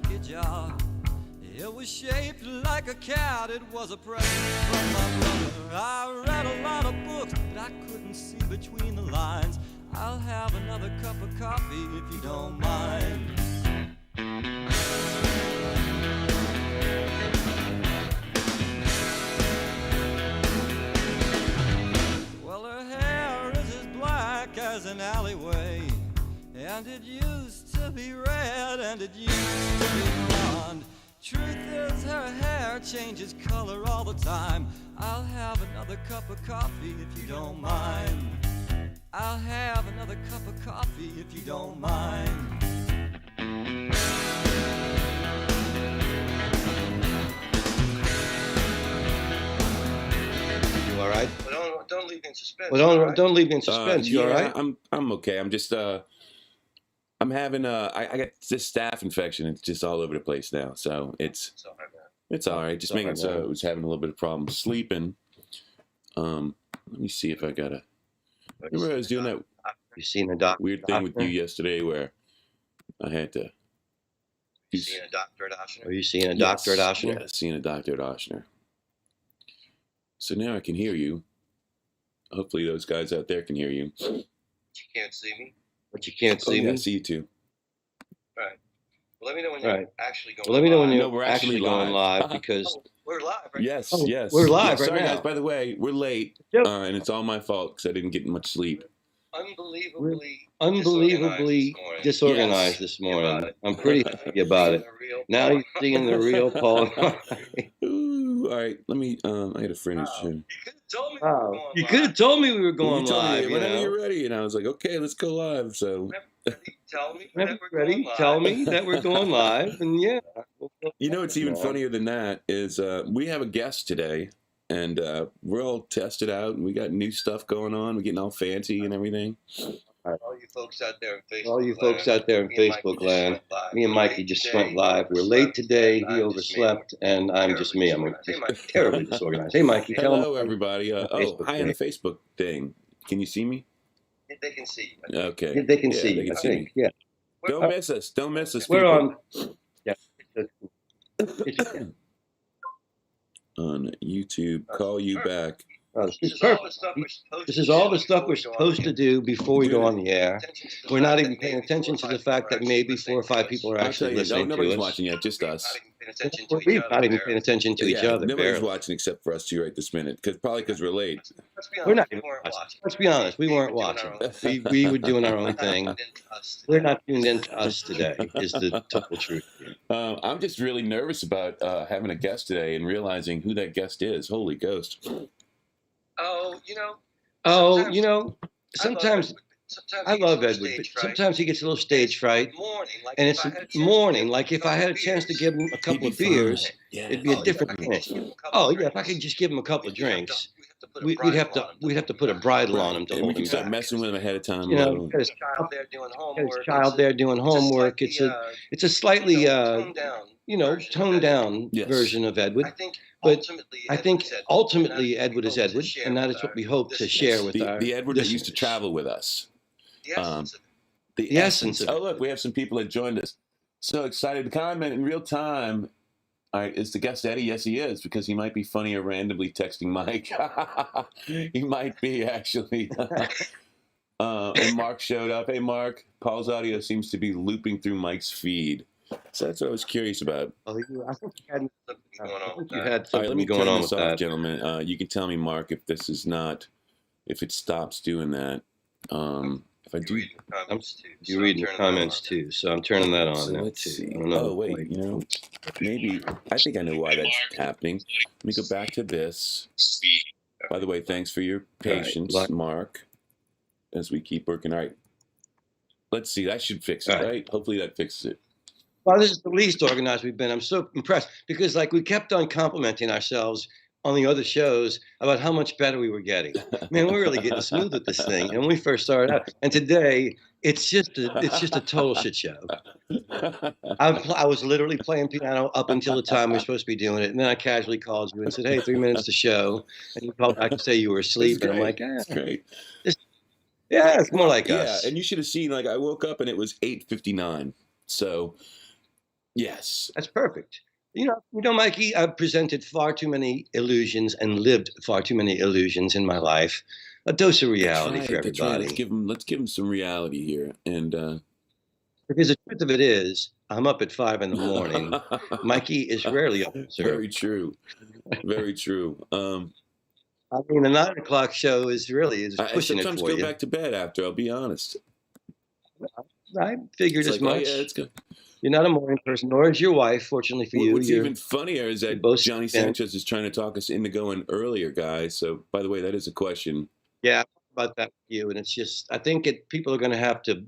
lucky jar. It was shaped like a cat, it was a present from my brother. I read a lot of books, but I couldn't see between the lines. I'll have another cup of coffee if you don't mind. Well, her hair is as black as an alleyway, and it used to be red, and it used to be blonde. Truth is, her hair changes color all the time. I'll have another cup of coffee if you don't mind. I'll have another cup of coffee if you don't mind. You all right? Well, don't leave me in suspense. Well, don't leave me in suspense. You all right? I'm okay. I'm just I'm having I got this staph infection. It's just all over the place now. So it's all right. Just making so I was having a little bit of problem sleeping. Let me see if I got a. Remember I was doing that You seen a doctor? weird thing with you yesterday where I had to. You seeing a doctor at Oshner? Are you seeing a doctor at Oshner? Yeah, seeing a doctor at Oshner. So now I can hear you. Hopefully those guys out there can hear you. You can't see me? But you can't see I me? see you too. Right. Well, let me know when you're actually going live. Well, let me know when No, you're we're actually actually going live. live because We're live, right? Yes, Oh, yes. we're live right Sorry, now. guys. By the way, we're late, Yep. and it's all my fault because I didn't get much sleep. unbelievably disorganized this morning. I'm pretty happy about it. Now you're seeing the real Paul. Ooh, all right, let me. I had a friend who's. You could have told me we were going You told live. me whenever you're ready, and I was like, okay, let's go live. So. Whenever you're ready, tell me that we're going live, and yeah. You know what's even funnier than that is we have a guest today, and we're all tested out, and we got new stuff going on. We're getting all fancy and everything. All you folks out there in Facebook land, me and Mikey just went live. We're late today. He overslept, and I'm just me. I'm terribly disorganized. Hey, Mikey, tell Hello, him. everybody. Oh, hi on the Facebook thing. Can you see me? They can see you. Okay. They can see they you, can I see think. me. Yeah. Don't miss us. Don't miss us. We're people. on. Yeah. On YouTube. Call you back. Oh, this is perfect. This is all the stuff we're supposed to do before we go on the air. We're not even paying attention to the fact that maybe 4 or 5 people are I'll tell actually you, listening to nobody's us. watching yet, just us. We're not even paying attention to each other. Nobody's barely. watching except for us two right this minute. Probably because we're late. We're not even watching. Let's be honest. We weren't watching. We were doing our own thing. We're not tuned into us today. Is the total truth. I'm just really nervous about having a guest today and realizing who that guest is. Holy ghost! Sometimes I love Edward, but sometimes he gets a little stage fright. And it's morning. Like if I had a chance to give him a couple of beers, it'd be a different thing. Oh yeah, if I could just give him a couple of drinks, we'd have to put a bridle on him to And we hold can him start back. messing with him ahead of time. You know, got his child there doing homework. It's a slightly toned down version of Edward. But I think ultimately Edward is Edward, and that is what we hope to share with our the Edward that used to travel with us. The essence. Oh, look, we have some people that joined us. So excited to comment in real time. All right, is the guest Eddie? Yes, he is, because he might be funny or randomly texting Mike. He might be, actually. And Mark showed up. Hey, Mark, Paul's audio seems to be looping through Mike's feed. So that's what I was curious about. I think you had All something right, let me going turn on this with off, that. gentlemen. You can tell me, Mark, if this is not, if it stops doing that. If I do, You're reading the comments too, so I'm turning that on so now let's too. see. I don't know. Oh wait, maybe I think I know why that's happening. Let me go back to this. By the way, thanks for your patience, Mark, as we keep working. All right, let's see. That should fix it, right? Hopefully that fixes it. Well, this is the least organized we've been. I'm so impressed because, like, we kept on complimenting ourselves on the other shows about how much better we were getting. Man, we're really getting smooth with this thing. And when we first started out, and today it's just a total shit show. I was literally playing piano up until the time we were supposed to be doing it, and then I casually called you and said, "Hey, 3 minutes to show," and you called back to say you were asleep, and I'm like, "That's great." Yeah, it's more like us. Yeah, and you should have seen. Like, I woke up and it was 8:59. So Yes. That's perfect. Mikey, I've presented far too many illusions and lived far too many illusions in my life. A dose of reality for everybody. That's right. Let's give him some reality here. And because the truth of it is, I'm up at 5 a.m. Mikey is rarely up. Very true. Very true. I mean, the 9 o'clock show is really pushing it for you. I sometimes go back to bed after, I'll be honest. I figured as much. Oh, yeah, it's good. You're not a morning person, nor is your wife, fortunately for you. What's even funnier is that Johnny Sanchez is trying to talk us into going earlier, guys. So, by the way, that is a question. Yeah, about that with you. And it's just, I think people are going to have to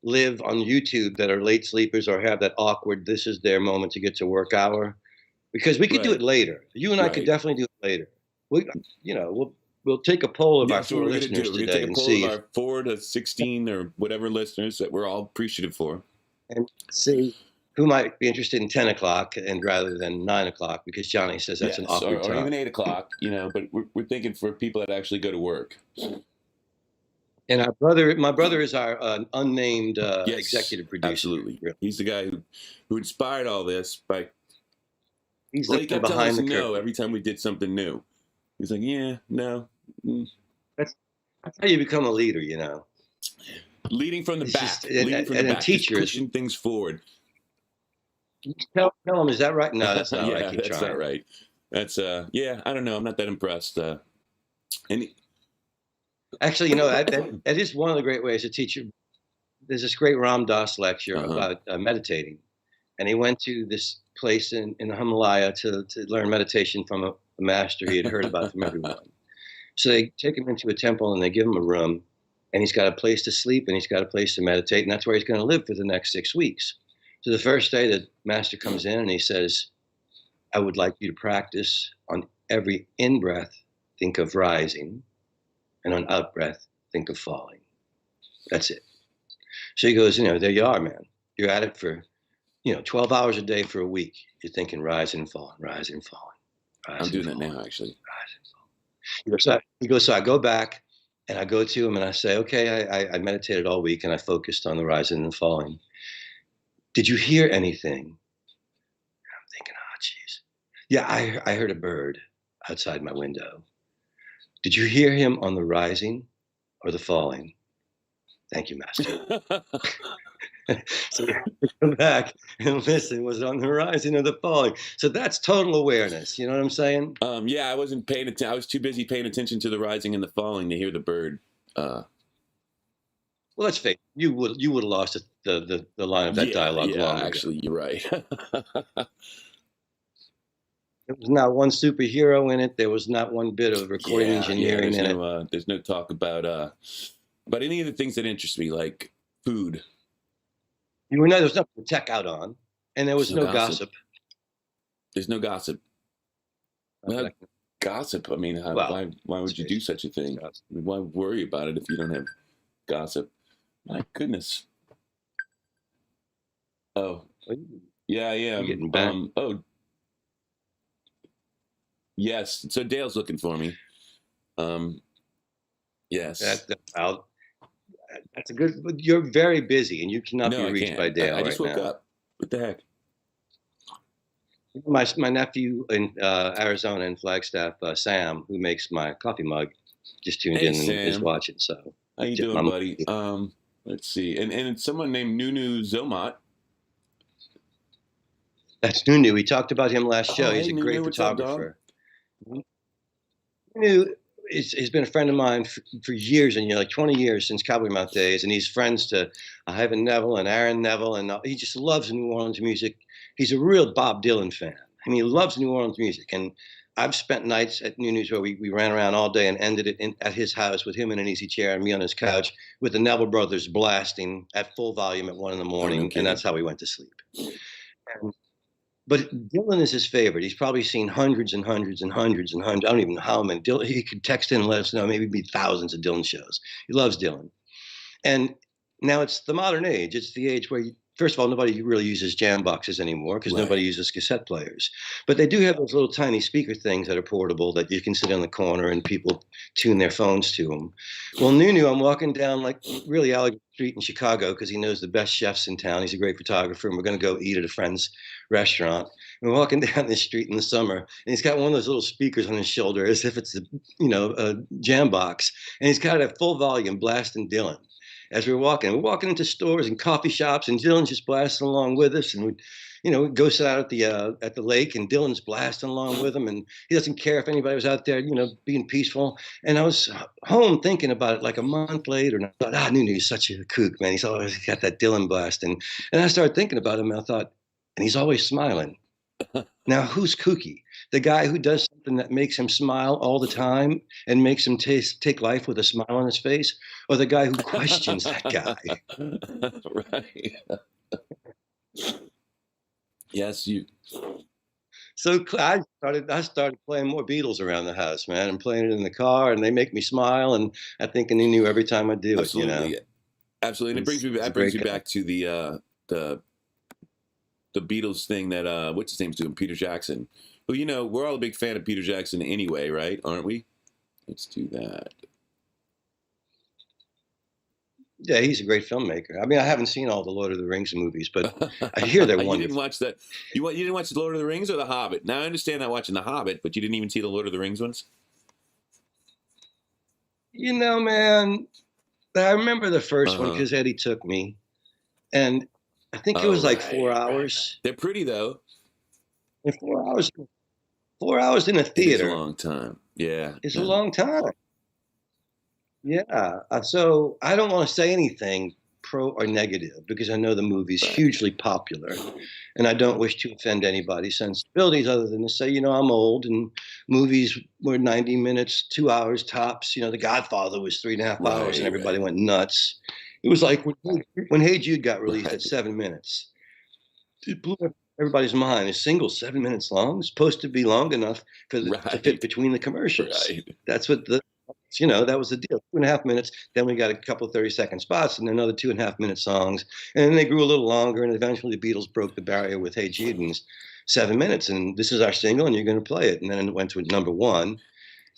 live on YouTube that are late sleepers or have that awkward, this is their moment to get to work hour. Because we could do it later. You and I could definitely do it later. We'll take a poll of our 4 listeners today and see. Our 4 to 16 or whatever listeners that we're all appreciative for. And see who might be interested in 10 o'clock and rather than 9 o'clock, because Johnny says that's an awkward time. Or even 8 o'clock, but we're thinking for people that actually go to work. And my brother is our unnamed executive producer. Absolutely. Really. He's the guy who inspired all this He's he kept behind the curtain. Every time we did something new. He's like, yeah, no. That's how you become a leader, Leading from the back. Leading from the back. Teacher pushing things forward. Tell him, is that right? No, that's not right. That's not right. That's, I don't know. I'm not that impressed. Actually, that is one of the great ways to teach you. There's this great Ram Dass lecture about meditating. And he went to this place in the Himalaya to learn meditation from a master he had heard about from everyone. So they take him into a temple and they give him a room. And he's got a place to sleep and he's got a place to meditate. And that's where he's going to live for the next 6 weeks. So the first day the master comes in and he says, I would like you to practice on every in-breath, think of rising. And on out-breath, think of falling. That's it. So he goes, there you are, man. You're at it for, 12 hours a day for a week. You're thinking rising and falling, rising and falling. I'm doing that now, actually. He goes, so I go back and I go to him and I say, okay, I meditated all week and I focused on the rising and falling. Did you hear anything? I'm thinking, geez. Yeah, I heard a bird outside my window. Did you hear him on the rising or the falling? Thank you, Master. So we come back and listen, was it on the rising or the falling? So that's total awareness. You know what I'm saying? I wasn't paying attention. I was too busy paying attention to the rising and the falling to hear the bird. Well, let's face it. You would have lost the line of that dialogue long ago. Actually, you're right. There was not one superhero in it. There was not one bit of recording engineering in it. There's no talk about any of the things that interest me, like food. There was nothing to tech out on, and there was no gossip. There's no gossip. Well, gossip. I mean, why would you do such a thing? I mean, why worry about it if you don't have gossip? My goodness. Oh, yeah, I am. Getting back. Yes. So Dale's looking for me. Yes. That's a good. But you're very busy, and you cannot be reached by Dale. I just woke up. What the heck? My nephew in Arizona in Flagstaff, Sam, who makes my coffee mug, just tuned in and is watching. So how you doing, buddy? Let's see, and someone named Nunu Zomot. That's Nunu. We talked about him last show. He's a great photographer. Nunu he's been a friend of mine for years, and 20 years since Cowboy Mouth days, and he's friends to Ivan Neville and Aaron Neville, and he just loves New Orleans music. He's a real Bob Dylan fan. I mean, he loves New Orleans music, and I've spent nights at Nunu's where we ran around all day and ended it at his house with him in an easy chair and me on his couch with the Neville brothers blasting at full volume at 1 a.m, and that's how we went to sleep. But Dylan is his favorite. He's probably seen hundreds and hundreds and hundreds and hundreds. I don't even know how many. He could text in and let us know. Maybe it'd be thousands of Dylan shows. He loves Dylan. And now it's the modern age. It's the age where first of all, nobody really uses jam boxes anymore because Right. nobody uses cassette players. But they do have those little tiny speaker things that are portable that you can sit on the corner and people tune their phones to them. Well, Nunu, I'm walking down like really Alligator Street in Chicago because he knows the best chefs in town. He's a great photographer, and we're going to go eat at a friend's restaurant. And we're walking down this street in the summer, and he's got one of those little speakers on his shoulder as if it's a jam box, and he's got it at full volume blasting Dylan. As we're walking into stores and coffee shops, and Dylan's just blasting along with us, and we go sit out at the lake, and Dylan's blasting along with him, and he doesn't care if anybody was out there, being peaceful. And I was home thinking about it like a month later, and I thought, Nunu's such a kook, man. He's always got that Dylan blasting, and I started thinking about him, and I thought, and he's always smiling. Now, who's kooky? The guy who does something that makes him smile all the time and makes him take life with a smile on his face, or the guy who questions that guy? Right. Yes, you. So I started playing more Beatles around the house, man. I'm playing it in the car, and they make me smile, and I think and he knew every time I do Absolutely. it. Absolutely, and it brings me back to the Beatles thing that what's his name's doing, Peter Jackson. Well, we're all a big fan of Peter Jackson anyway, right? Aren't we? Let's do that. Yeah, he's a great filmmaker. I mean, I haven't seen all the Lord of the Rings movies, but I hear they're wonderful. You didn't watch that? You didn't watch the Lord of the Rings or the Hobbit? Now I understand not watching the Hobbit, but you didn't even see the Lord of the Rings ones. Man, I remember the first one because Eddie took me, and I think it was like 4 hours. They're pretty though. And 4 hours in a theater. It's a long time. Yeah, it's a long time. Yeah. So I don't want to say anything pro or negative because I know the movie's hugely popular, and I don't wish to offend anybody's sensibilities other than to say, I'm old, and movies were 90 minutes, 2 hours tops. The Godfather was 3.5 hours, and everybody went nuts. It was like when Hey Jude got released at 7 minutes. It blew everybody's mind. A single 7 minutes long is supposed to be long enough to fit between the commercials. Right. That's what that was the deal. 2.5 minutes. Then we got a couple of 30-second spots and another 2.5-minute songs. And then they grew a little longer. And eventually the Beatles broke the barrier with Hey Jude and 7 minutes. And this is our single and you're going to play it. And then it went to number one.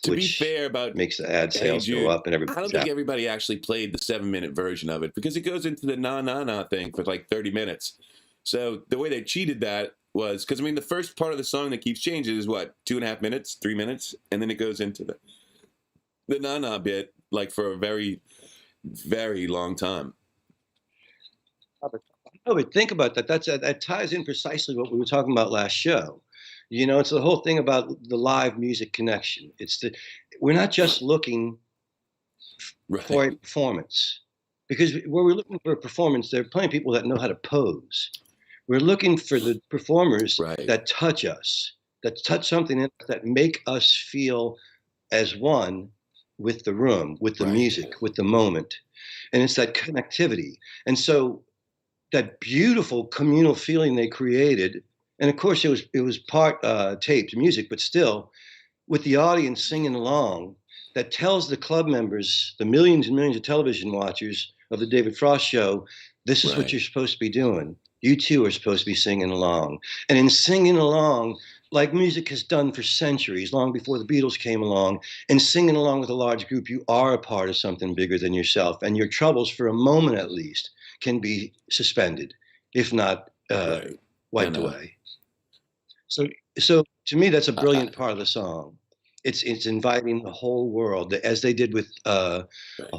To be fair, about makes the ad sales go up and everything. I don't think everybody actually played the 7-minute version of it because it goes into the na thing for like 30 minutes. So the way they cheated that was because the first part of the song that keeps changing is what, 2.5 minutes, 3 minutes, and then it goes into the na bit like for a very, very long time. No, but think about that. That ties in precisely what we were talking about last show. It's the whole thing about the live music connection. We're not just looking for a performance, because where we're looking for a performance, there are plenty of people that know how to pose. We're looking for the performers that touch us, that touch something in us, that make us feel as one with the room, with the music, with the moment. And it's that connectivity. And so that beautiful communal feeling they created, and of course it was part taped music, but still with the audience singing along, that tells the club members, the millions and millions of television watchers of the David Frost Show, this is what you're supposed to be doing. You too are supposed to be singing along. And in singing along, like music has done for centuries, long before the Beatles came along, and singing along with a large group, you are a part of something bigger than yourself. And your troubles, for a moment at least, can be suspended, if not wiped away. So to me, that's a brilliant part of the song. It's inviting the whole world, as they did with All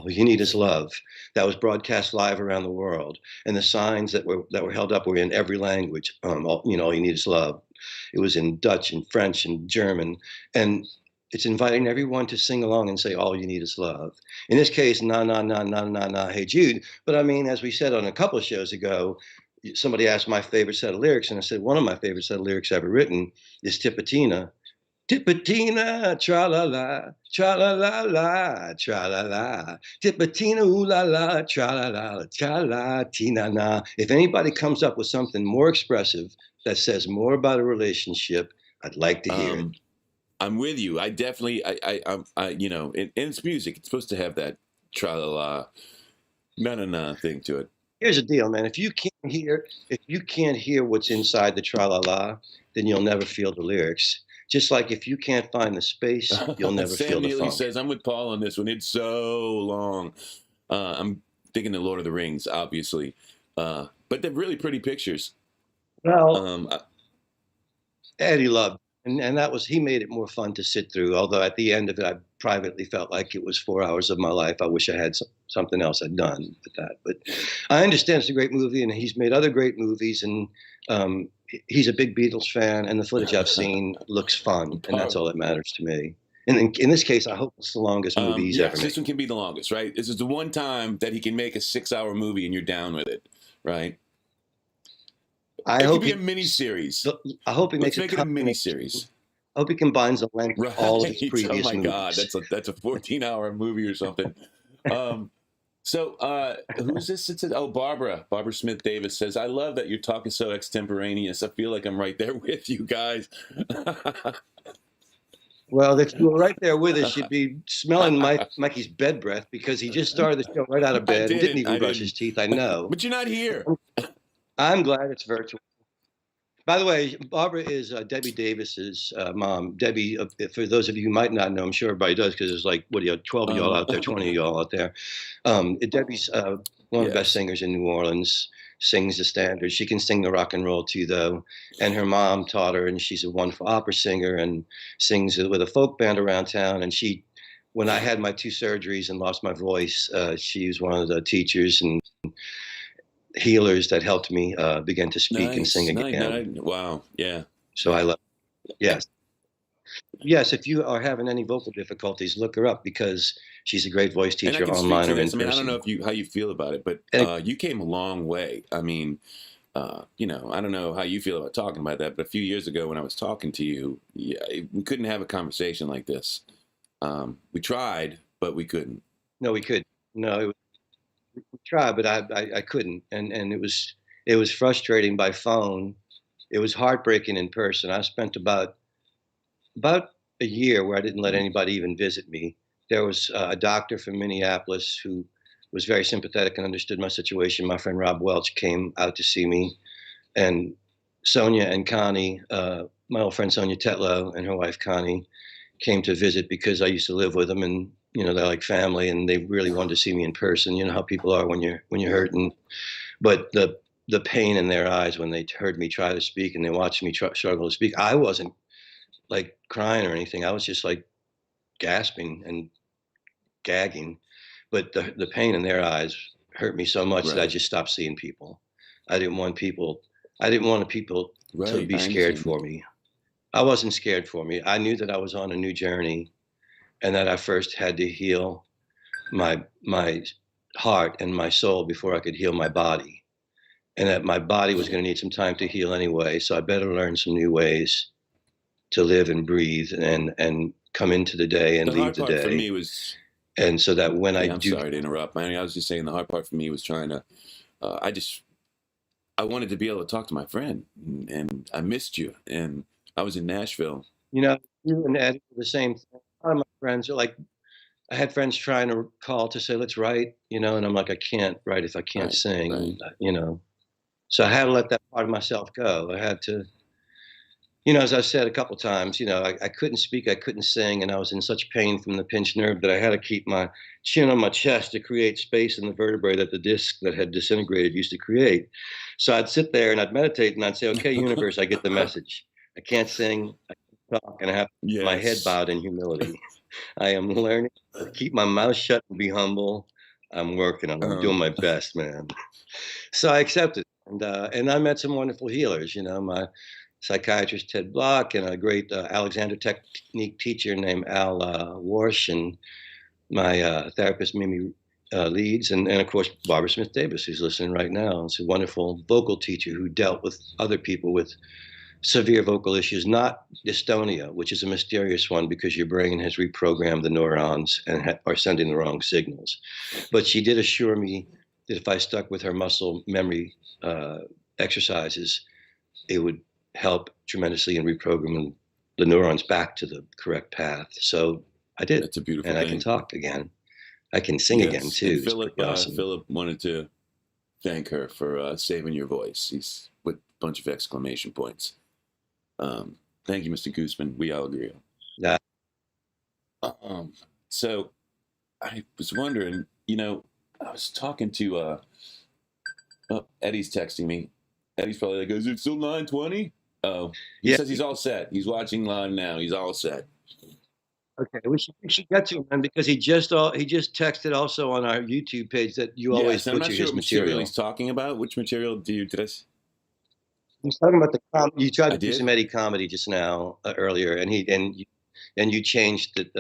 You Need Is Love. That was broadcast live around the world, and the signs that were held up were in every language. All You Need Is Love. It was in Dutch and French and German, and it's inviting everyone to sing along and say, all you need is love. In this case, na, na, na, na, na, na, Hey Jude. But as we said on a couple of shows ago, somebody asked my favorite set of lyrics, and I said, one of my favorite set of lyrics ever written is Tipatina. Tipatina, tra-la-la, tra-la-la-la, tra-la-la. Tipatina, ooh-la-la, tra-la-la, tra-la-tina-na. If anybody comes up with something more expressive that says more about a relationship, I'd like to hear it. I'm with you. I definitely, and it's music. It's supposed to have that tra-la-la, na-na-na thing to it. here's the deal, man. If you can't hear what's inside the tra-la-la, then you'll never feel the lyrics. Just like if you can't find the space, you'll never feel the Sam Neely funk. says, I'm with Paul on this one. It's so long. I'm thinking the Lord of the Rings, obviously. But they're really pretty pictures. Well, Eddie loved, and that was, he made it more fun to sit through. Although at the end of it, I privately felt like it was 4 hours of my life. I wish I had something else I'd done with that. But I understand it's a great movie, and he's made other great movies, and he's a big Beatles fan, and the footage I've seen looks fun, and that's all that matters to me. And in this case, I hope it's the longest movie he's ever made. This one can be the longest, right? This is the one time that he can make a 6-hour movie and you're down with it, right? It could be a mini-series. I hope he makes it a mini-series. I hope he combines the length of all of his previous movies. Oh my God, that's a 14-hour movie or something. So who's this? Barbara Smith Davis says, I love that you're talking so extemporaneous. I feel like I'm right there with you guys. Well, if you were right there with us, you'd be smelling Mikey's bed breath, because he just started the show right out of bed and didn't even brush his teeth. I know. But you're not here. I'm glad it's virtual. By the way, Barbara is Debbie Davis's mom. Debbie, for those of you who might not know, I'm sure everybody does, because there's like, 12 of y'all out there, 20 of y'all out there. Debbie's one of the best singers in New Orleans, sings the standards. She can sing the rock and roll too, though. And her mom taught her, and she's a wonderful opera singer and sings with a folk band around town. And when I had my 2 surgeries and lost my voice, she was one of the teachers and healers that helped me begin to speak and sing again. Wow. Yeah. So I love it. Yes. If you are having any vocal difficulties, look her up, because she's a great voice teacher online or in person. I don't know how you feel about it, but you came a long way. I mean, I don't know how you feel about talking about that, but a few years ago when I was talking to you, we couldn't have a conversation like this. We tried, but we couldn't. No, we couldn't. No, we tried, but I couldn't, and it was frustrating by phone. It was heartbreaking in person. I spent about a year where I didn't let anybody even visit me. There was a doctor from Minneapolis who was very sympathetic and understood my situation. My friend Rob Welch came out to see me, and Sonia and Connie, my old friend Sonia Tetlow and her wife Connie, came to visit because I used to live with them, and they're like family, and they really wanted to see me in person. You know how people are when you're hurting. But the pain in their eyes when they heard me try to speak and they watched me struggle to speak, I wasn't like crying or anything. I was just like gasping and gagging. But the pain in their eyes hurt me so much that I just stopped seeing people. I didn't want people to be scared for me. I wasn't scared for me. I knew that I was on a new journey, and that I first had to heal my heart and my soul before I could heal my body, and that my body was going to need some time to heal anyway. So I better learn some new ways to live and breathe and come into the day and leave the day. For me was, and so that when I'm sorry to interrupt. I was just saying the hard part for me was trying to. I wanted to be able to talk to my friend, and I missed you, and I was in Nashville. You and Ed were the same thing. A lot of my friends are like, I had friends trying to call to say, let's write, and I'm like, I can't write if I can't sing, So I had to let that part of myself go. I had to, as I've said a couple times, I couldn't speak, I couldn't sing, and I was in such pain from the pinched nerve that I had to keep my chin on my chest to create space in the vertebrae that the disc that had disintegrated used to create. So I'd sit there and I'd meditate and I'd say, okay, universe, I get the message. I can't sing, I can't talk, and I have my head bowed in humility. I am learning to keep my mouth shut and be humble. I'm working on it. I'm doing my best, man. So I accepted, and I met some wonderful healers. My psychiatrist Ted Block, and a great Alexander technique teacher named Al Warsh, and my therapist Mimi Leeds, and of course Barbara Smith Davis, who's listening right now. It's a wonderful vocal teacher who dealt with other people with severe vocal issues, not dystonia, which is a mysterious one because your brain has reprogrammed the neurons and are sending the wrong signals. But she did assure me that if I stuck with her muscle memory exercises, it would help tremendously in reprogramming the neurons back to the correct path. So I did. That's a beautiful thing. I can talk again. I can sing again too. Philip wanted to thank her for saving your voice. He's with a bunch of exclamation points. Thank you, Mr. Gooseman. We all agree. Yeah. So I was wondering, I was talking to Eddie's texting me. Eddie's probably like, is it still 9:20? Oh, he says he's all set. He's watching live now. He's all set. Okay, we should get to him because he just texted also on our YouTube page that you always butcher his material. He's talking about. Which material did I? He's talking about you tried to do some Eddie comedy just now earlier, and you changed it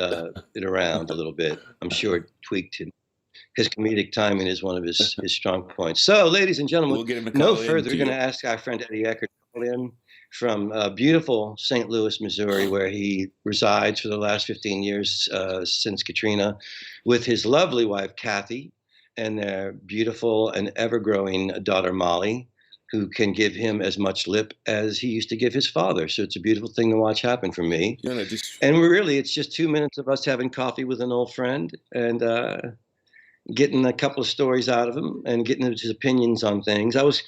around a little bit. I'm sure it tweaked him. His comedic timing is one of his strong points. So, ladies and gentlemen, we'll get him to no further. We're going to ask our friend Eddie Eckert to call in from beautiful St. Louis, Missouri, where he resides for the last 15 years since Katrina, with his lovely wife, Kathy, and their beautiful and ever-growing daughter, Molly, who can give him as much lip as he used to give his father. So it's a beautiful thing to watch happen for me. And it's just 2 minutes of us having coffee with an old friend and getting a couple of stories out of him and getting his opinions on things. I was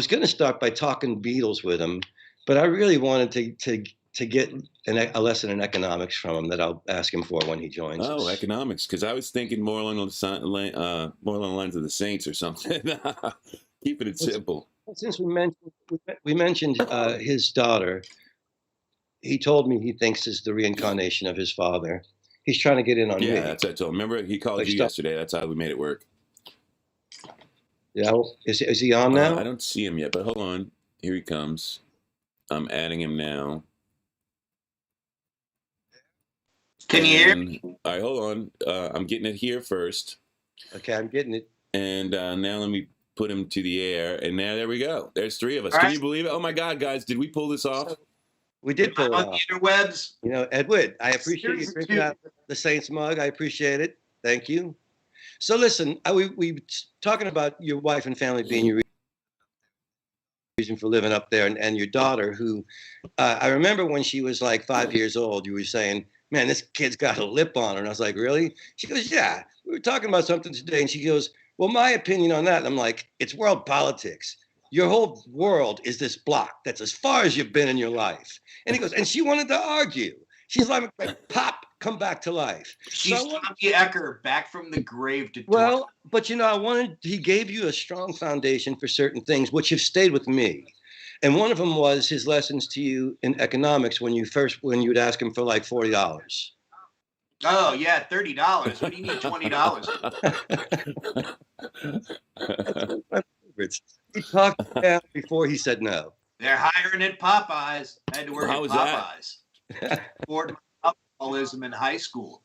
going to start by talking Beatles with him, but I really wanted to get a lesson in economics from him that I'll ask him for when he joins us. Oh, economics, because I was thinking more along the lines of the Saints or something. Keeping it simple. Since we mentioned his daughter, he told me he thinks is the reincarnation of his father. He's trying to get in on me. Yeah, that's what I told him. Remember, he called you yesterday. That's how we made it work. Yeah, is he on now? I don't see him yet, but hold on. Here he comes. I'm adding him now. Can you hear me? All right, hold on. I'm getting it here first. Okay, I'm getting it. And now let me put him to the air. And now there we go. There's three of us. All Can right. you believe it? Oh, my God, guys. Did we pull this off? We did pull it on off. the interwebs. Edward, I appreciate you drinking out the Saints mug. I appreciate it. Thank you. So listen, we talking about your wife and family being your reason for living up there, and your daughter, who I remember when she was like 5 years old, you were saying, man, this kid's got a lip on her. And I was like, really? She goes, yeah, we were talking about something today. And she goes, well, my opinion on that. And I'm like, it's world politics. Your whole world is this block. That's as far as you've been in your life. And he goes, and she wanted to argue. She's like, pop, come back to life. She's Tommy Ecker back from the grave to well, but he gave you a strong foundation for certain things, which have stayed with me. And one of them was his lessons to you in economics when you would ask him for like $40. Oh yeah, $30. What do you need $20? He talked down before he said no. They're hiring at Popeyes. I had to work at Popeyes. For alcoholism in high school.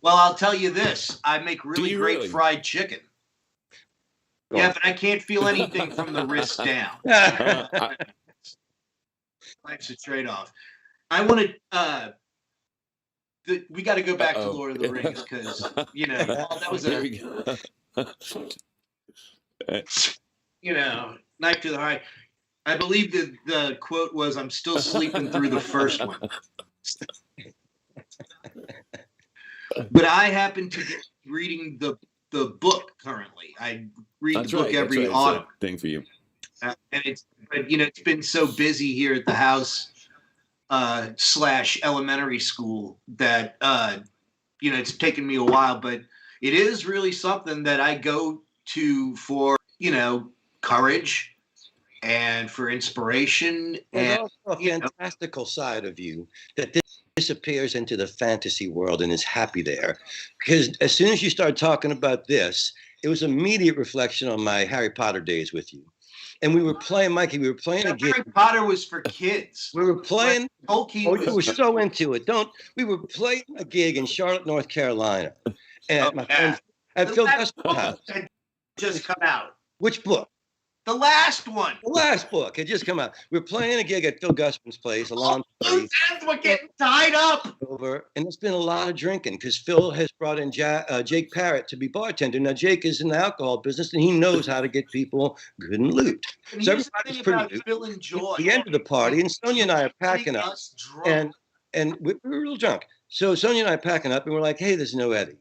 Well, I'll tell you this. I make really great fried chicken. Yeah, but I can't feel anything from the wrist down. Life's a trade-off. I want to we got to go back to Lord of the Rings because, that was knife to the heart. I believe that the quote was, I'm still sleeping through the first one. But I happen to be reading the book currently. I read the book every autumn. Thing for you. And it's been so busy here at the house / elementary school that it's taken me a while, but it is really something that I go to for courage and for inspiration. And also a fantastical side of you that disappears into the fantasy world and is happy there. Because as soon as you start talking about this, it was immediate reflection on my Harry Potter days with you. And we were playing, Mikey, a game. Harry Potter was for kids. We were playing. Tolkien you were so into it. We were playing a gig in Charlotte, North Carolina. And my friend at Phil Gusman's house. Had just come out. Which book? The last one. The last book had just come out. We were playing a gig at Phil Gusman's place, a lawn place. We're getting tied up. And there's been a lot of drinking because Phil has brought in Jake Parrott to be bartender. Now, Jake is in the alcohol business, and he knows how to get people good and loot. And so everybody's pretty loot. Phil and Joy. At the end of the party, and Sonia and I are packing up. And we were real drunk. So Sonia and I are packing up, and we're like, hey, there's no Eddie.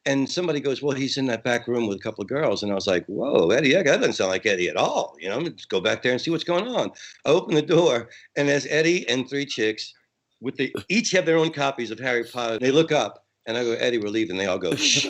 And somebody goes, well, he's in that back room with a couple of girls. And I was like, whoa, Eddie, that doesn't sound like Eddie at all. You know, let's go back there and see what's going on. I open the door, and there's Eddie and 3 chicks each have their own copies of Harry Potter. They look up, and I go, Eddie, we're leaving. They all go, shh.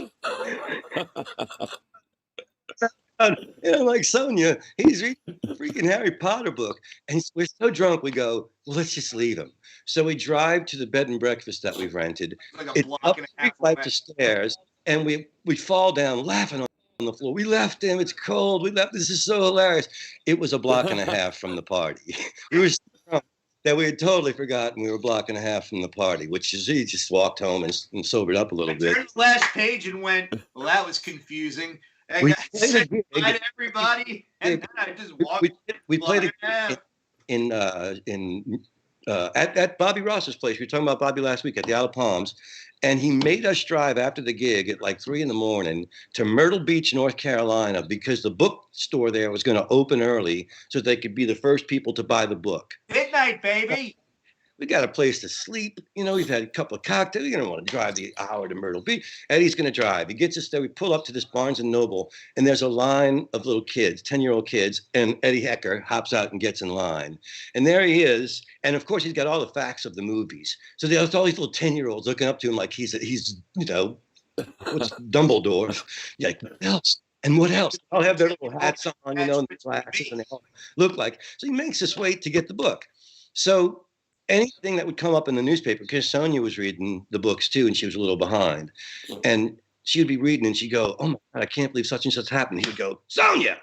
And I'm like, Sonia, he's reading a freaking Harry Potter book. And we're so drunk, we go, well, let's just leave him. So we drive to the bed and breakfast that we've rented. Like it's up 3 flights of stairs, and we fall down laughing on the floor. We left him. It's cold. We left. This is so hilarious. It was a block and a half from the party. We were so drunk that we had totally forgotten we were a block and a half from the party, which is he just walked home and sobered up a little bit. Turned the last page and went, well, that was confusing. I said goodbye to everybody, and then I just walked. We played at Bobby Ross's place. We were talking about Bobby last week at the Isle of Palms, and he made us drive after the gig at like 3 a.m. to Myrtle Beach, North Carolina, because the bookstore there was going to open early so they could be the first people to buy the book. Midnight, baby. We got a place to sleep. You know, we've had a couple of cocktails. You're going to want to drive the hour to Myrtle Beach. Eddie's going to drive. He gets us there. We pull up to this Barnes & Noble, and there's a line of little kids, 10-year-old kids, and Eddie Hecker hops out and gets in line. And there he is. And, of course, he's got all the facts of the movies. So there's all these little 10-year-olds looking up to him like he's you know, what's Dumbledore? Like, what else? And what else? They all have their little hats on, you know, and their glasses, and they all look like. So he makes us wait to get the book. So anything that would come up in the newspaper, because Sonia was reading the books too, and she was a little behind. And she would be reading, and she'd go, oh my God, I can't believe such and such happened. He would go, Sonia,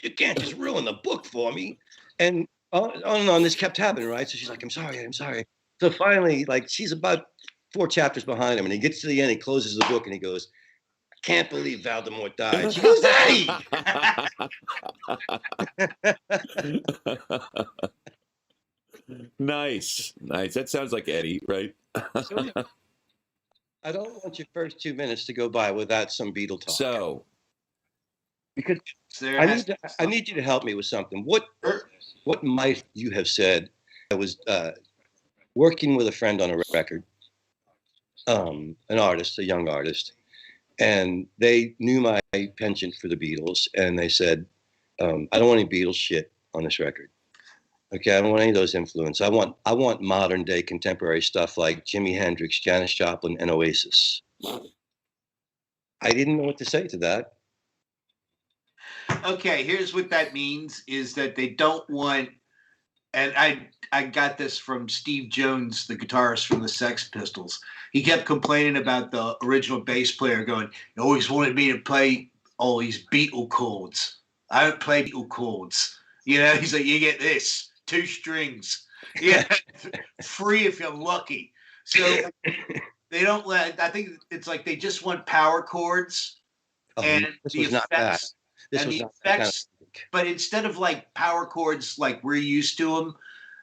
you can't just ruin the book for me. And on and on, this kept happening, right? So she's like, I'm sorry. So finally, like, she's about 4 chapters behind him, and he gets to the end, he closes the book, and he goes, I can't believe Voldemort died. She goes, Eddie! Nice. That sounds like Eddie, right? So, I don't want your first 2 minutes to go by without some Beatle talk. So, because I need you to help me with something. What might you have said? I was working with a friend on a record, an artist, a young artist, and they knew my penchant for the Beatles, and they said, I don't want any Beatles shit on this record. Okay, I don't want any of those influences. I want modern day contemporary stuff like Jimi Hendrix, Janis Joplin, and Oasis. I didn't know what to say to that. Okay, here's what that means is that they don't want, and I got this from Steve Jones, the guitarist from the Sex Pistols. He kept complaining about the original bass player going, he always wanted me to play all these Beatle chords. I don't play Beatle chords. You know, he's like, you get this. 2 strings, yeah, free if you're lucky. So they don't let. I think it's like they just want power chords and the effects. But instead of like power chords like we're used to them,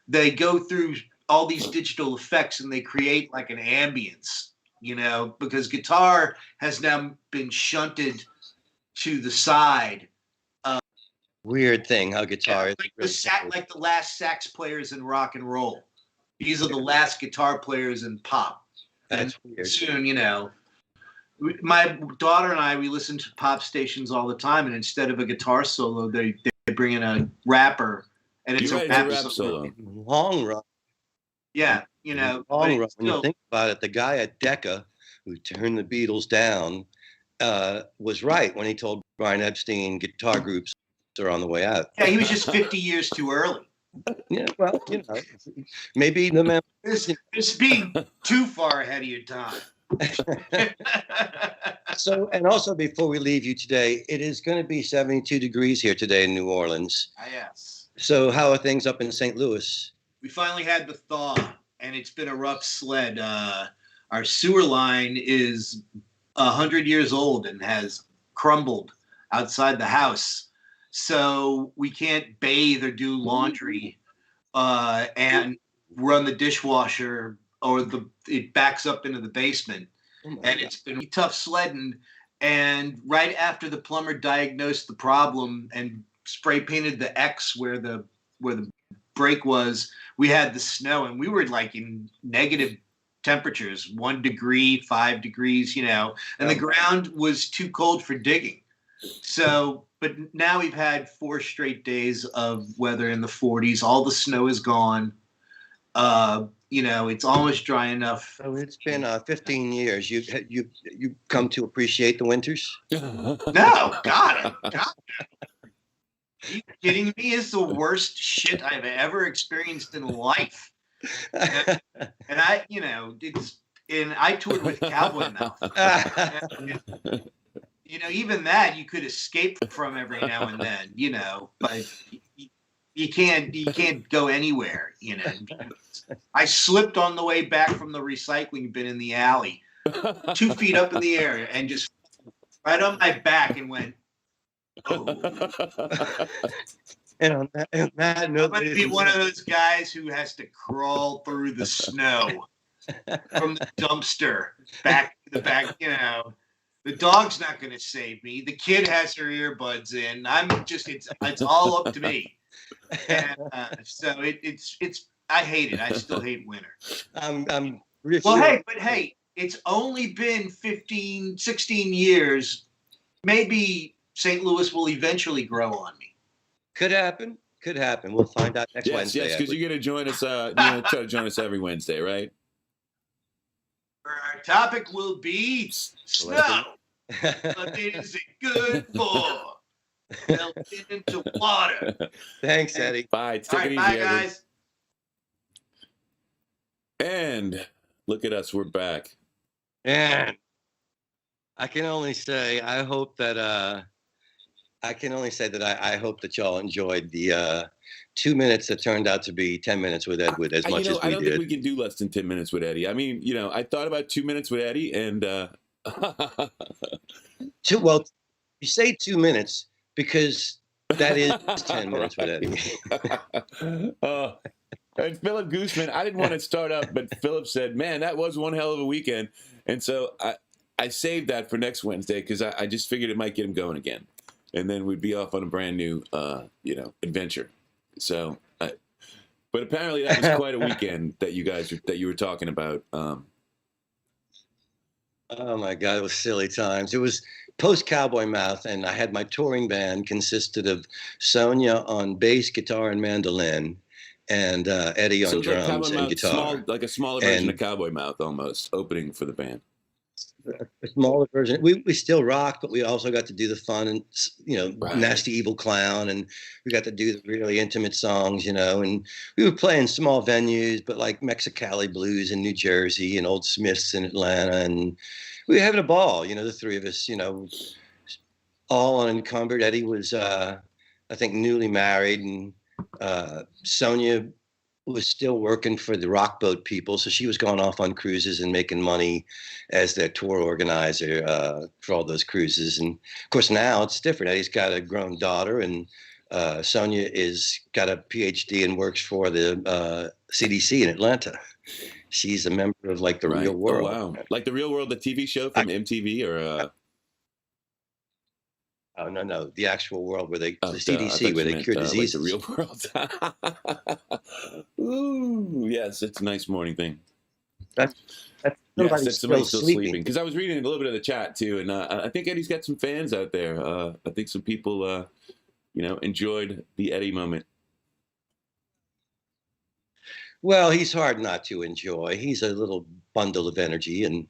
they go through all these digital effects and they create like an ambience. You know, because guitar has now been shunted to the side. Weird thing how guitar is like the last sax players in rock and roll. These are the last guitar players in pop. That's weird. Soon, you know, my daughter and I, we listen to pop stations all the time, and instead of a guitar solo, they bring in a rapper, and it's a rap solo. Long run. Yeah, you know. Long run. When you think about it, the guy at Decca who turned the Beatles down was right when he told Brian Epstein guitar groups are on the way out. Yeah, he was just 50 years too early. Yeah, well, you know, maybe the man. It's being too far ahead of your time. So, and also before we leave you today, it is going to be 72 degrees here today in New Orleans. Yes. So how are things up in St. Louis? We finally had the thaw, and it's been a rough sled. Our sewer line is 100 years old and has crumbled outside the house. So we can't bathe or do laundry and run the dishwasher, or it backs up into the basement. And it's been tough sledding. And right after the plumber diagnosed the problem and spray painted the X where the break was, we had the snow, and we were like in negative temperatures, 1 degree, 5 degrees, you know, and the ground was too cold for digging. So, but now we've had 4 straight days of weather in the 40s. All the snow is gone. You know, it's almost dry enough. So it's been 15 years. You come to appreciate the winters? No, God. Are you kidding me? It's the worst shit I've ever experienced in life. And I, you know, I toured with Cowboy Mouth. You know, even that you could escape from every now and then, you know, but you can't go anywhere, you know. I slipped on the way back from the recycling bin in the alley, 2 feet up in the air, and just right on my back and went, oh. And on that note, I'm going to be one of those guys who has to crawl through the snow from the dumpster back to the back, you know. The dog's not going to save me. The kid has her earbuds in. It's all up to me. And so it's I hate it. I still hate winter. Hey, it's only been 15, 16 years. Maybe St. Louis will eventually grow on me. Could happen. We'll find out next Wednesday. Yes, because you're going to join us. You're going to try to join us every Wednesday, right? Our topic will be snow. What is it good for? Melting into water. Thanks, Eddie. Bye. Take it easy, bye, guys. And look at us. We're back. And I can only say I hope that I hope that y'all enjoyed the 2 minutes that turned out to be 10 minutes with Ed as much as we did. I don't think we can do less than 10 minutes with Eddie. I mean, you know, I thought about 2 minutes with Eddie, and well, you say 2 minutes because that is 10 minutes with Eddie. And Philip Gooseman, I didn't want to start up, but Philip said, "Man, that was one hell of a weekend," and so I saved that for next Wednesday because I just figured it might get him going again, and then we'd be off on a brand new, adventure. So, but apparently that was quite a weekend that you were talking about. Oh my God, it was silly times. It was post Cowboy Mouth, and I had my touring band consisted of Sonia on bass, guitar, and mandolin, and Eddie on drums and guitar. Like a smaller version of Cowboy Mouth, almost opening for the band. A smaller version. We still rocked, but we also got to do the fun and Nasty Evil Clown, and we got to do the really intimate songs, and we were playing small venues, but like Mexicali Blues in New Jersey and Old Smiths in Atlanta, and we were having a ball. The three of us, all unencumbered. Eddie was, I think, newly married, and Sonia was still working for the Rock Boat people, so she was going off on cruises and making money as their tour organizer for all those cruises. And of course now it's different. Eddie's got a grown daughter, and Sonia is got a PhD and works for the CDC in Atlanta. She's a member of like the Real World. Oh, wow. Like the Real World, the TV show from MTV, or Oh, no, the actual world where the CDC, where they cure diseases. Like the Real World. Ooh, yes, it's a nice morning thing. That's somebody's still sleeping. Because I was reading a little bit of the chat too, and I think Eddie's got some fans out there. I think some people, enjoyed the Eddie moment. Well, he's hard not to enjoy. He's a little bundle of energy, and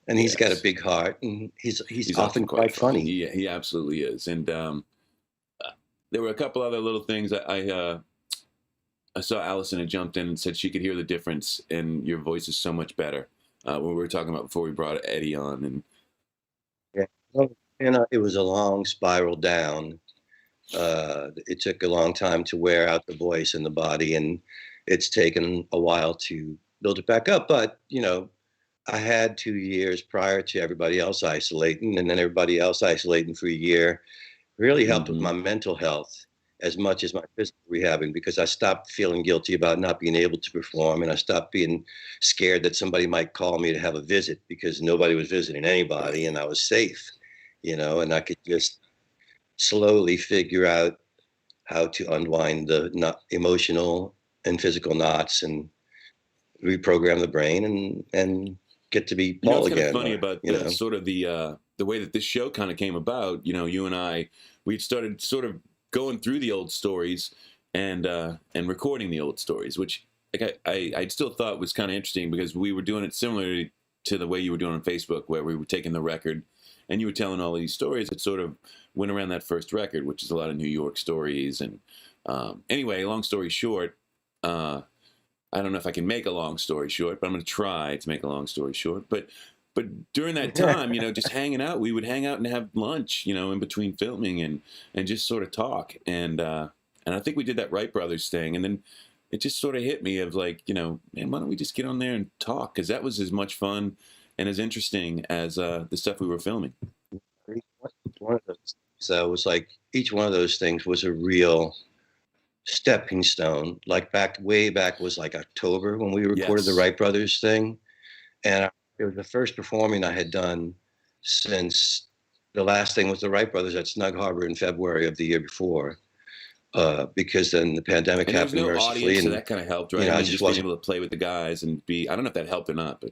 he's got a big heart, and he's often quite funny. He absolutely is. And there were a couple other little things. I saw Allison had jumped in and said she could hear the difference, and your voice is so much better. When we were talking about before we brought Eddie on, and it was a long spiral down. It took a long time to wear out the voice and the body, and it's taken a while to build it back up. But I had 2 years prior to everybody else isolating, and then everybody else isolating for a year. Really helped with my mental health as much as my physical rehabbing, because I stopped feeling guilty about not being able to perform, and I stopped being scared that somebody might call me to have a visit, because nobody was visiting anybody, and I was safe, and I could just slowly figure out how to unwind the emotional and physical knots, and reprogram the brain and get to be Paul again. Kind of funny about the, sort of the way that this show kind of came about. You and I, we started sort of going through the old stories and recording the old stories, which like I still thought was kind of interesting because we were doing it similarly to the way you were doing on Facebook, where we were taking the record and you were telling all these stories that sort of went around that first record, which is a lot of New York stories. And anyway, long story short, I don't know if I can make a long story short, but I'm going to try to make a long story short. But during that time, just hanging out, we would hang out and have lunch, in between filming and just sort of talk. And I think we did that Wright Brothers thing. And then it just sort of hit me of like, man, why don't we just get on there and talk? Because that was as much fun and as interesting as the stuff we were filming. One of those, so it was like each one of those things was a real stepping stone. Like way back was like October when we recorded the Wright Brothers thing. And it was the first performing I had done since the last thing was the Wright Brothers at Snug Harbor in February of the year before. Because then the pandemic happened no mercifully. Audience, and so that kind of helped, right? I just being able to play with the guys and I don't know if that helped or not, but.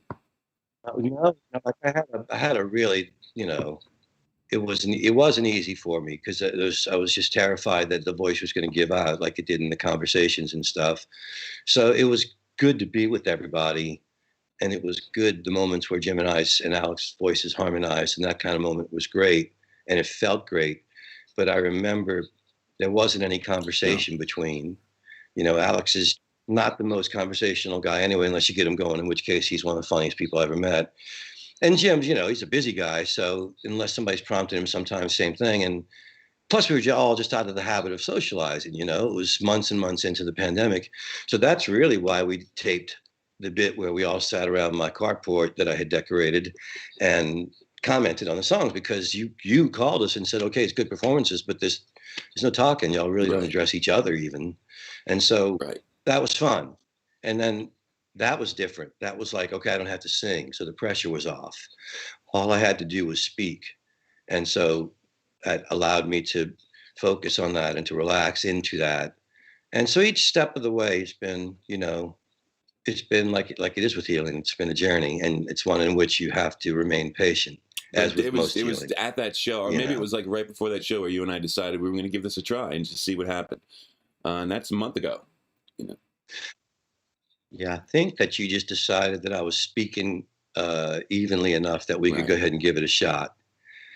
Like I had a really, it wasn't easy for me because I was just terrified that the voice was going to give out like it did in the conversations and stuff. So it was good to be with everybody. And it was good, the moments where Jim and Alex's voices harmonized, and that kind of moment was great. And it felt great. But I remember there wasn't any conversation between, Alex is not the most conversational guy anyway, unless you get him going, in which case he's one of the funniest people I ever met. And Jim's, he's a busy guy. So unless somebody's prompted him sometimes, same thing. And plus we were all just out of the habit of socializing, it was months and months into the pandemic. So that's really why we taped the bit where we all sat around my carport that I had decorated and commented on the songs, because you called us and said, okay, it's good performances, but there's no talking. Y'all really don't address each other even. And so that was fun. And then that was different. That was like, okay, I don't have to sing. So the pressure was off. All I had to do was speak. And so that allowed me to focus on that and to relax into that. And so each step of the way has been, it's been like it is with healing. It's been a journey, and it's one in which you have to remain patient. As with most healing. It was at that show, or maybe it was like right before that show where you and I decided we were going to give this a try and just see what happened. And that's a month ago. Yeah, I think that you just decided that I was speaking evenly enough that we could go ahead and give it a shot.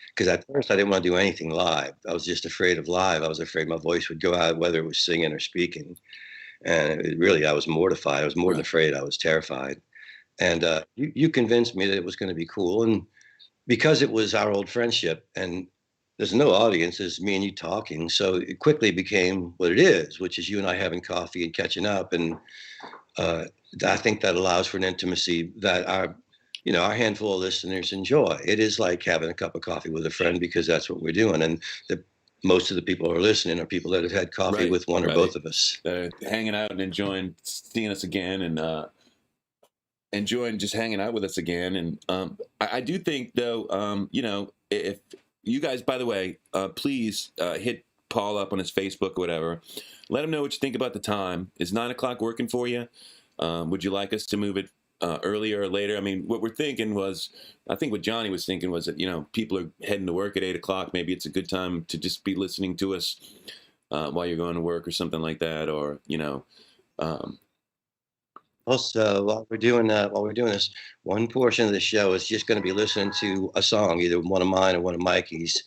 Because at first I didn't want to do anything live. I was just afraid of live. I was afraid my voice would go out, whether it was singing or speaking. And I was mortified. I was more than afraid. I was terrified. And you convinced me that it was going to be cool. And because it was our old friendship and there's no audience, it's me and you talking. So it quickly became what it is, which is you and I having coffee and catching up. And I think that allows for an intimacy that our handful of listeners enjoy. It is like having a cup of coffee with a friend, because that's what we're doing. And most of the people who are listening are people that have had coffee with one or both of us. Hanging out and enjoying seeing us again, and enjoying just hanging out with us again. And I do think, though, if you guys, by the way, please hit Paul up on his Facebook or whatever. Let him know what you think about the time. Is 9 o'clock working for you? Would you like us to move it earlier or later? I mean, what we're thinking was, I think what Johnny was thinking was that, people are heading to work at 8 o'clock. Maybe it's a good time to just be listening to us while you're going to work or something like that. Or, Also, while we're doing this, one portion of the show is just going to be listening to a song, either one of mine or one of Mikey's,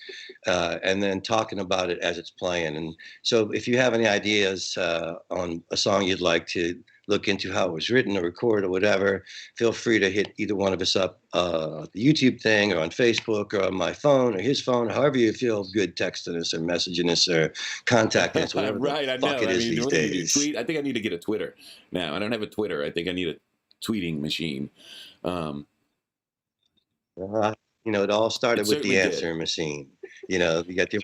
and then talking about it as it's playing. And so if you have any ideas on a song you'd like to look into, how it was written or recorded or whatever, feel free to hit either one of us up, the YouTube thing, or on Facebook, or on my phone or his phone, however you feel good texting us or messaging us or contacting us, whatever the fuck it is these days. Tweet? I think I need to get a Twitter now. I don't have a Twitter. I think I need a tweeting machine. It all started with the answering machine. You got the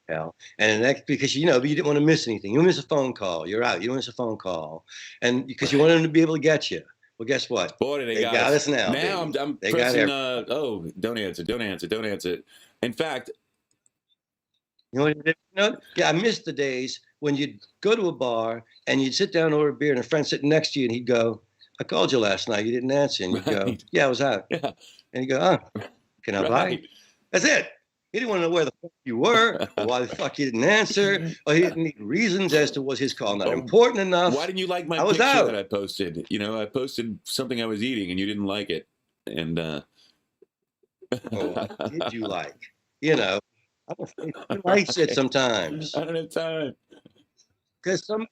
email, and the next, because you didn't want to miss anything. You miss a phone call, you're out. You don't miss a phone call, and because you wanted them to be able to get you. Well, guess what? Boy, they got us now. Now I'm pressing. Don't answer. In fact, I miss the days when you'd go to a bar and you'd sit down over a beer and a friend sitting next to you, and he'd go, I called you last night. You didn't answer. And you go, Right. yeah, I was out. Yeah. And you go, oh, can I buy? Right. That's it. He didn't want to know where the fuck you were, or why the fuck you didn't answer, or he didn't need reasons as to was his call not important enough. Why didn't you like my I was picture out. that I posted? You know, I posted something I was eating and you didn't like it. And Oh, what did you like? You know, I'm afraid he likes it sometimes. I don't have time. Because some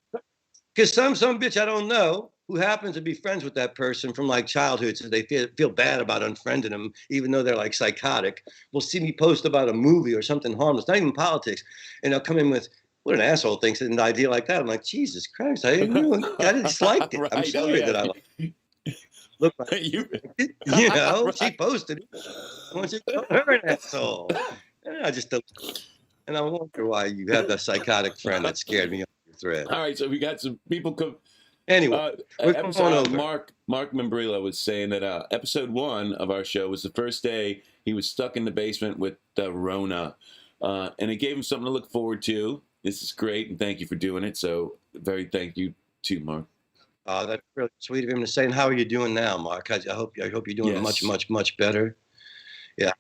bitch I don't know who happens to be friends with that person from like childhood, so they feel bad about unfriending them, even though they're like psychotic, will see me post about a movie or something harmless, not even politics, and they'll come in with, what an asshole thinks an idea like that. I'm like, Jesus Christ, I just liked it. Right. I'm sorry that I liked it. Look, you know, right. She posted it. I want you to call her an asshole. And I just don't. And I wonder why you have that psychotic friend that scared me off your thread. All right, so we got some people come. Anyway, Mark Membrilla was saying that episode 1 of our show was the first day he was stuck in the basement with Rona, and it gave him something to look forward to. This is great, and thank you for doing it. So, very thank you too, Mark. That's really sweet of him to say. And how are you doing now, Mark? I hope you're doing much better. Yeah,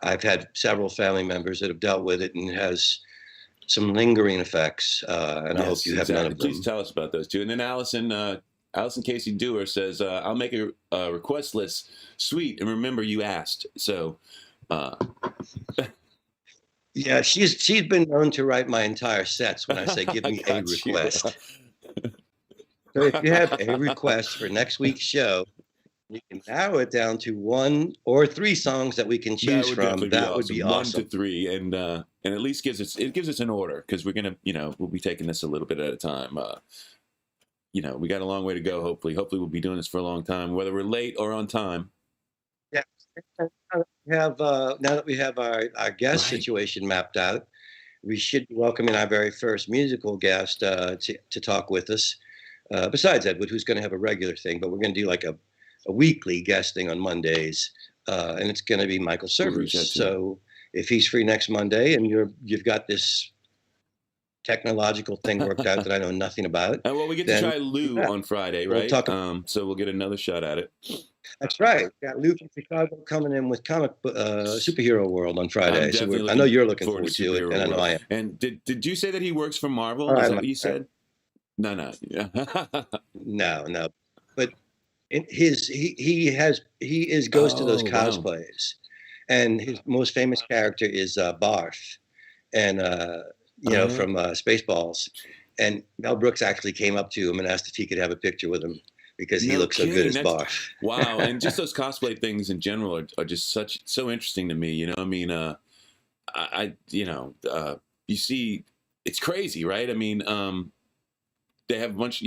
I've had several family members that have dealt with it, and it has some lingering effects, and I hope you have none of them. Please tell us about those too. And then Allison Casey Dewar says, "I'll make a request list. Sweet, and remember you asked." So, yeah, she's been known to write my entire sets when I say, "Give me a request." So if you have a request for next week's show, you can narrow it down to 1 or 3 songs that we can choose from. That would be awesome. 1 to 3, and at least gives us an order, because we're gonna, we'll be taking this a little bit at a time. We got a long way to go. Hopefully we'll be doing this for a long time, whether we're late or on time. Yeah. Now that we have our guest situation mapped out, we should be welcoming our very first musical guest to talk with us. Besides Edward, who's going to have a regular thing, but we're going to do like a weekly guesting on Mondays, and it's going to be Michael Servers. So if he's free next Monday, and you've got this technological thing worked out that I know nothing about, well, we get to try Lou on Friday, right? So we'll get another shot at it. That's right. We got Lou from Chicago coming in with comic superhero world on Friday. So I know you're looking forward to it, and I know I am. And did you say that he works for Marvel? Is that what you said? No. No. But he goes to those cosplays, and his most famous character is Barf, and from Spaceballs. And Mel Brooks actually came up to him and asked if he could have a picture with him because he looks so good as Barf. Wow, and just those cosplay things in general are just so interesting to me. You see, it's crazy, right? I mean, they have a bunch,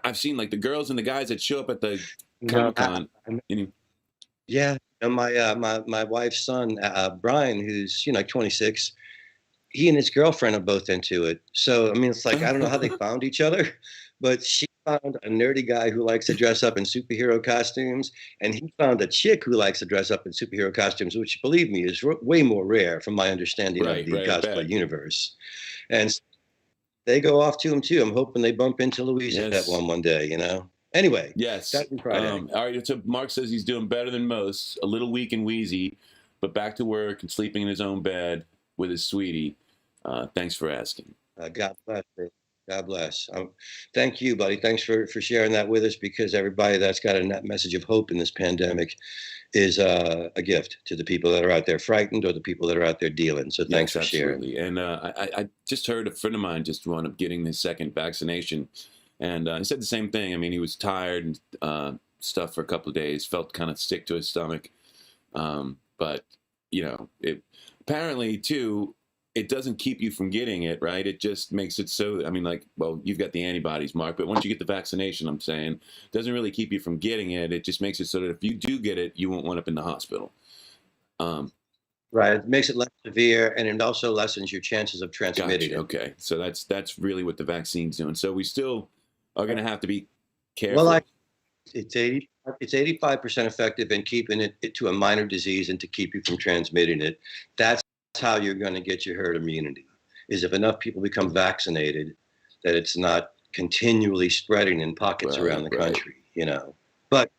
I've seen like the girls and the guys that show up at the Comic-Con. Yeah. And my wife's son, Brian, who's, 26, he and his girlfriend are both into it. So, I mean, it's like, I don't know how they found each other, but she found a nerdy guy who likes to dress up in superhero costumes, and he found a chick who likes to dress up in superhero costumes, which, believe me, is way more rare from my understanding of the cosplay universe. And they go off to him too. I'm hoping they bump into Louise at that one day, Anyway, yes. That'd be Friday. All right, so Mark says he's doing better than most, a little weak and wheezy, but back to work and sleeping in his own bed with his sweetie. Thanks for asking. God bless. God bless. Thank you, buddy. Thanks for sharing that with us, because everybody that's got a net message of hope in this pandemic is a gift to the people that are out there frightened or the people that are out there dealing. So thanks for sharing. And I just heard a friend of mine just wound up getting his second vaccination, and he said the same thing. I mean, he was tired and stuff for a couple of days, felt kind of sick to his stomach, but it apparently too. It doesn't keep you from getting it, right? It just makes it so, you've got the antibodies, Mark, but once you get the vaccination, I'm saying, it doesn't really keep you from getting it. It just makes it so that if you do get it, you won't wind up in the hospital. Right. It makes it less severe, and it also lessens your chances of transmitting it. Okay. So that's really what the vaccine's doing. So we still are going to have to be careful. Well, it's 85% effective in keeping it to a minor disease and to keep you from transmitting it. That's how you're going to get your herd immunity, is if enough people become vaccinated that it's not continually spreading in pockets around the country. But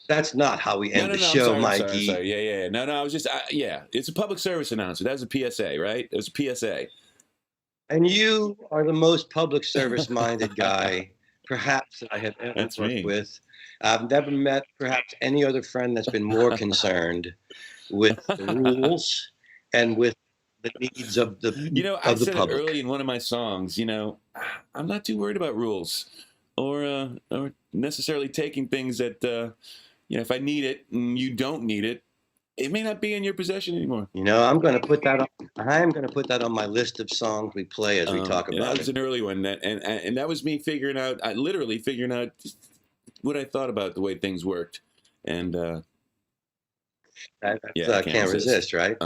that's not how we end the show, Mikey. I'm sorry. Yeah. No, I was just, it's a public service announcement. That was a PSA, right? It was a PSA. And you are the most public service-minded guy, perhaps, that I have ever worked with. I've never met, perhaps, any other friend that's been more concerned with the rules and with the needs of the I said it early in one of my songs. I'm not too worried about rules or necessarily taking things that if I need it and you don't need it, it may not be in your possession anymore. I'm going to put that on. I am going to put that on my list of songs we play as we talk about it. That was an early one, and that was me literally figuring out what I thought about the way things worked, and I can't resist, right?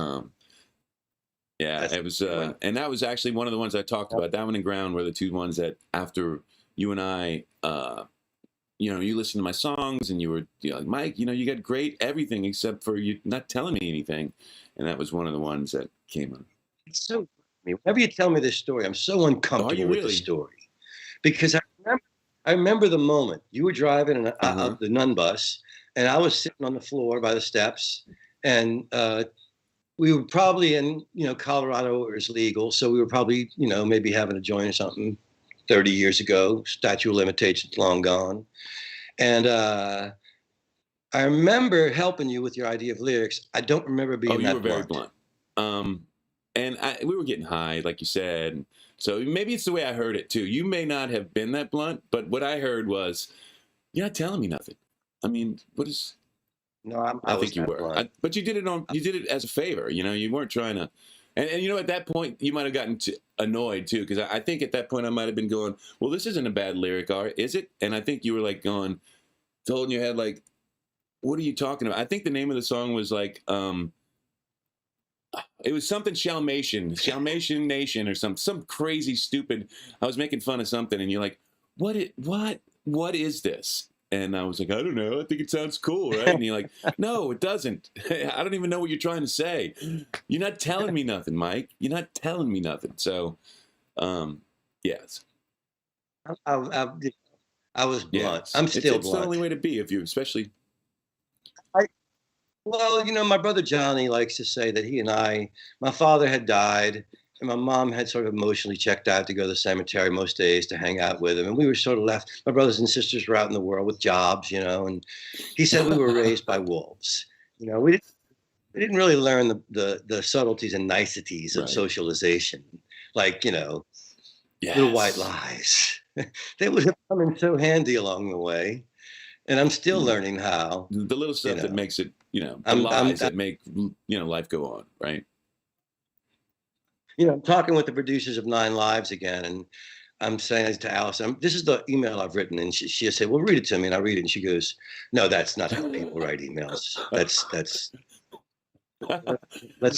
It was, and that was actually one of the ones I talked about. That one and Ground were the two ones that after you and I. You listened to my songs and you were like, Mike, you got great everything except for you not telling me anything. And that was one of the ones that came on. It's so, whenever you tell me this story, I'm so uncomfortable with the story. Because I remember the moment you were driving the Nun bus and I was sitting on the floor by the steps and we were probably in, Colorado it was legal. So we were probably, maybe having a joint or something. 30 years ago, statute of limitations long gone. And I remember helping you with your idea of lyrics. I don't remember being that blunt. You were very blunt. And we were getting high, like you said. So maybe it's the way I heard it, too. You may not have been that blunt, but what I heard was, you're not telling me nothing. I mean, what is... No, I think you were. But you did it as a favor. You weren't trying to... And at that point, you might have gotten annoyed, too, because I think at that point I might have been going, well, this isn't a bad lyric, is it? And I think you were like holding your head like, what are you talking about? I think the name of the song was like, it was something Shalmation Nation or some crazy stupid, I was making fun of something and you're like, what is this? And I was like, I don't know. I think it sounds cool, right? And you're like, no, it doesn't. I don't even know what you're trying to say. You're not telling me nothing, Mike. You're not telling me nothing. So, yes. I was blunt. Yeah, I'm still blunt. It's the only way to be if you, especially. Well, my brother Johnny likes to say that my father had died. And my mom had sort of emotionally checked out to go to the cemetery most days to hang out with him. And we were sort of left. My brothers and sisters were out in the world with jobs, and he said we were raised by wolves. We didn't really learn the subtleties and niceties of socialization, like, little white lies. They would have come in so handy along the way. And I'm still learning how. The little stuff that makes it, lies that make, life go on, right? I'm talking with the producers of 9 Lives again, and I'm saying to Alice, this is the email I've written, and she said, well, read it to me, and I read it, and she goes, no, that's not how people write emails. That's let's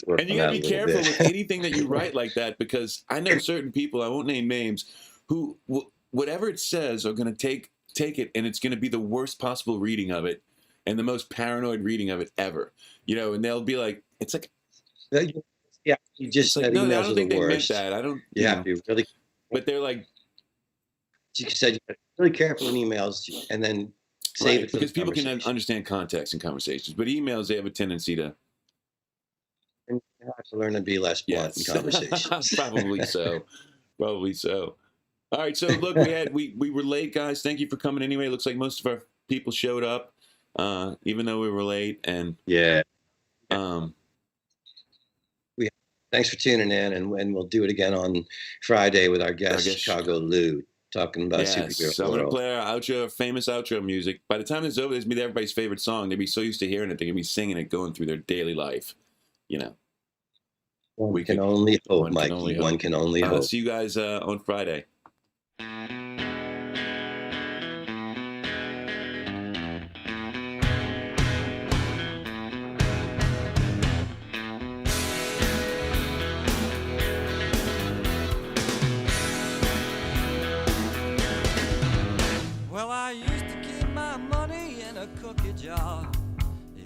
work. And you gotta be careful with anything that you write like that, because I know certain people, I won't name names, who whatever it says are going to take it, and it's going to be the worst possible reading of it, and the most paranoid reading of it ever. And they'll be like, it's like. Yeah, you just said emails I don't think the they worst. meant that. I don't. Yeah, be really. But they're like. You said you have to be really careful in emails, and then save it for because people can understand context in conversations, but emails they have a tendency to. And you have to learn to be less blunt in conversations. Probably so. Probably so. All right, so look, we were late, guys. Thank you for coming anyway. It looks like most of our people showed up, even though we were late, and yeah. Thanks for tuning in, and we'll do it again on Friday with our guest Chicago Lou, talking about Supergirl. So I'm going to play our famous outro music. By the time this is over, this will be everybody's favorite song. They'll be so used to hearing it, they're going to be singing it, going through their daily life. One can only hope, Mikey. One can only hope. I'll see you guys on Friday. Well, I used to keep my money in a cookie jar.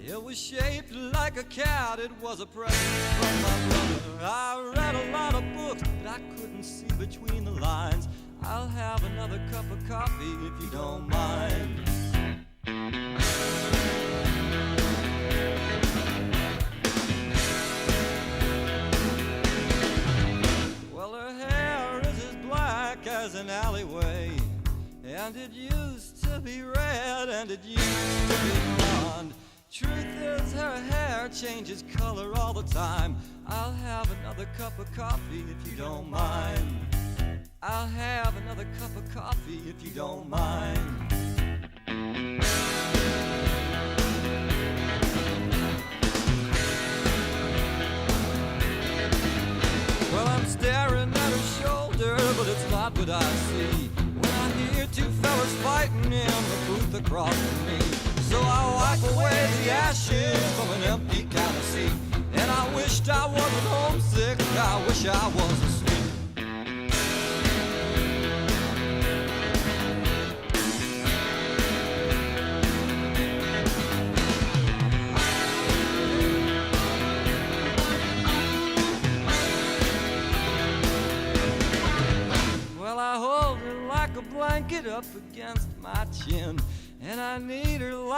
It was shaped like a cat, it was a present from my brother. I read a lot of books, but I couldn't see between the lines. I'll have another cup of coffee if you don't mind. Well, her hair is as black as an alleyway, and it used to be red, and it used to be blonde. Truth is, her hair changes color all the time. I'll have another cup of coffee if you don't mind. I'll have another cup of coffee if you don't mind. Well, I'm staring at her shoulder, but it's not what I see when I hear two fellas fighting in the booth across from me. So I wipe away the ashes from an empty counter seat, and I wished I wasn't homesick, I wish I was asleep. Well, I hold her like a blanket up against my chin, and I need her like